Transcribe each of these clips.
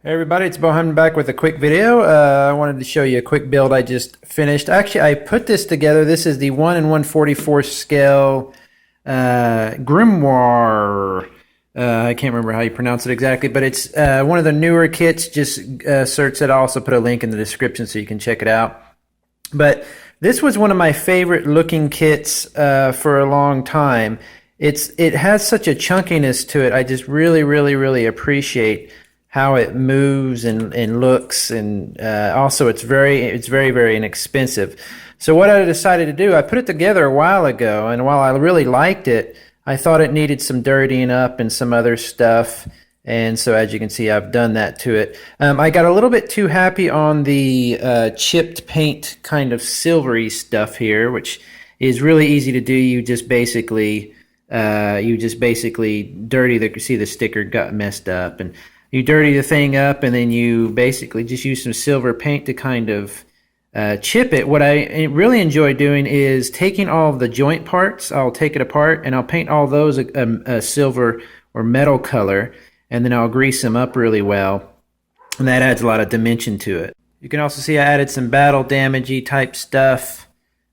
Hey everybody, it's beau-hindman back with a quick video. I wanted to show you a quick build I just finished. Actually, I put this together. This is the 1 in 144 scale Grimoire. I can't remember how you pronounce it exactly, but it's one of the newer kits. Just search it. I'll also put a link in the description so you can check it out. But this was one of my favorite looking kits for a long time. It has such a chunkiness to it. I just really appreciate how it moves and looks, and also it's very inexpensive. So what I decided to do, I put it together a while ago, and while I really liked it, I thought it needed some dirtying up and some other stuff. And so as you can see, I've done that to it. I got a little bit too happy on the chipped paint kind of silvery stuff here, which is really easy to do. You just basically dirty see the sticker got messed up, and you dirty the thing up, and then you basically just use some silver paint to kind of chip it. What I really enjoy doing is taking all of the joint parts. I'll take it apart and I'll paint all those a silver or metal color, and then I'll grease them up really well, and that adds a lot of dimension to it. You can also see I added some battle damagey type stuff.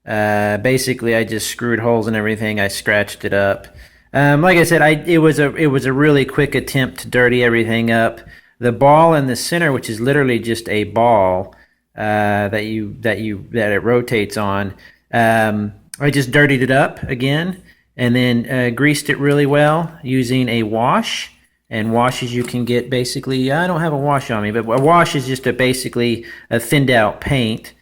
Basically, I just screwed holes in everything. I scratched it up. Like I said, it was a really quick attempt to dirty everything up. The ball in the center, which is literally just a ball that it rotates on, I just dirtied it up again, and then greased it really well using a wash. And washes you can get basically, I don't have a wash on me, but a wash is just basically a thinned out paint.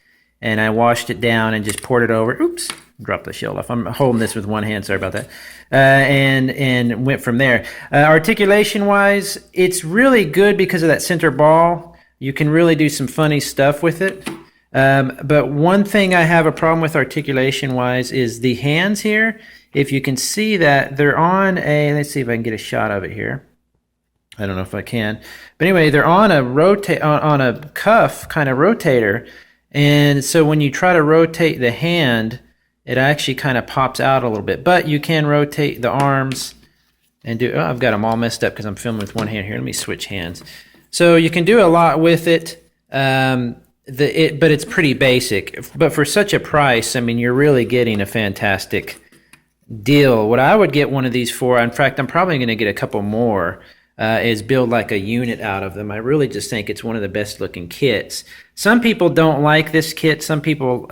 And I washed it down and just poured it over. Oops, dropped the shield off. I'm holding this with one hand, sorry about that. And went from there. Articulation-wise, it's really good because of that center ball. You can really do some funny stuff with it. But one thing I have a problem with articulation-wise is the hands here. If you can see that, they're on a, let's see if I can get a shot of it here. I don't know if I can. But anyway, they're on a cuff kind of rotator. And so when you try to rotate the hand, it actually kind of pops out a little bit. But you can rotate the arms and do, oh, I've got them all messed up because I'm filming with one hand here. Let me switch hands. So you can do a lot with it, but it's pretty basic. But for such a price, I mean, you're really getting a fantastic deal. What I would get one of these for, in fact, I'm probably going to get a couple more, is build like a unit out of them. I really just think it's one of the best looking kits. Some people don't like this kit. Some people,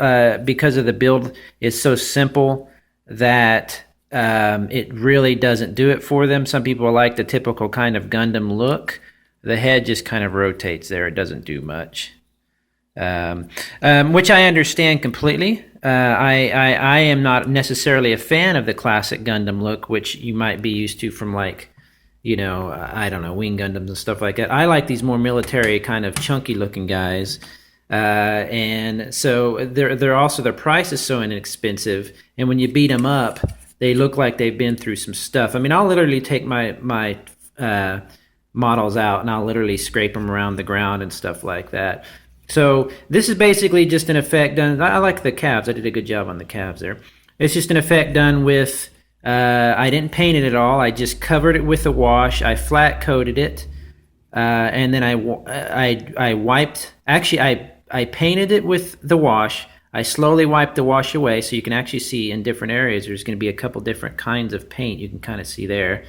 because of the build is so simple that it really doesn't do it for them. Some people like the typical kind of Gundam look. The head just kind of rotates there. It doesn't do much, which I understand completely. I am not necessarily a fan of the classic Gundam look, which you might be used to from, like, you know, I don't know, Wing Gundams and stuff like that. I like these more military kind of chunky looking guys. And so they're also, their price is so inexpensive. And when you beat them up, they look like they've been through some stuff. I mean, I'll literally take my models out and I'll literally scrape them around the ground and stuff like that. So this is basically just an effect done. I like the calves. I did a good job on the calves there. It's just an effect done with, I didn't paint it at all. I just covered it with a wash. I flat coated it, and then I wiped. Actually, I painted it with the wash. I slowly wiped the wash away, so you can actually see in different areas. There's going to be a couple different kinds of paint. You can kind of see there,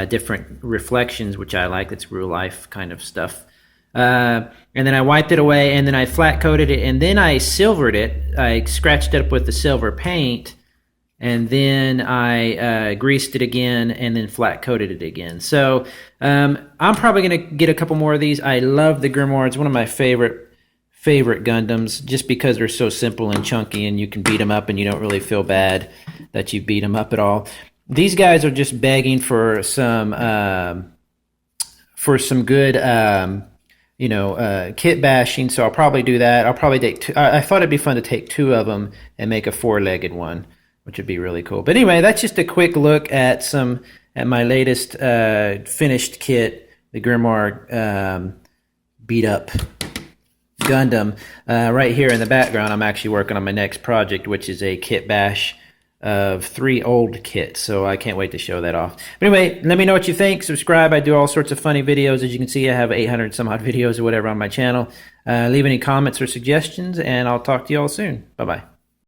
different reflections, which I like. That's real life kind of stuff. And then I wiped it away, and then I flat coated it, and then I silvered it. I scratched it up with the silver paint. And then I greased it again, and then flat coated it again. So I'm probably going to get a couple more of these. I love the Grimoire. It's one of my favorite Gundams, just because they're so simple and chunky, and you can beat them up, and you don't really feel bad that you beat them up at all. These guys are just begging for some good kit bashing. So I'll probably do that. I'll probably take two. I thought it'd be fun to take two of them and make a four-legged one, which would be really cool. But anyway, that's just a quick look at my latest finished kit, the Grimoire beat up Gundam. Right here in the background, I'm actually working on my next project, which is a kit bash of 3 old kits. So I can't wait to show that off. But anyway, let me know what you think. Subscribe. I do all sorts of funny videos. As you can see, I have 800 some odd videos or whatever on my channel. Leave any comments or suggestions, and I'll talk to you all soon. Bye-bye.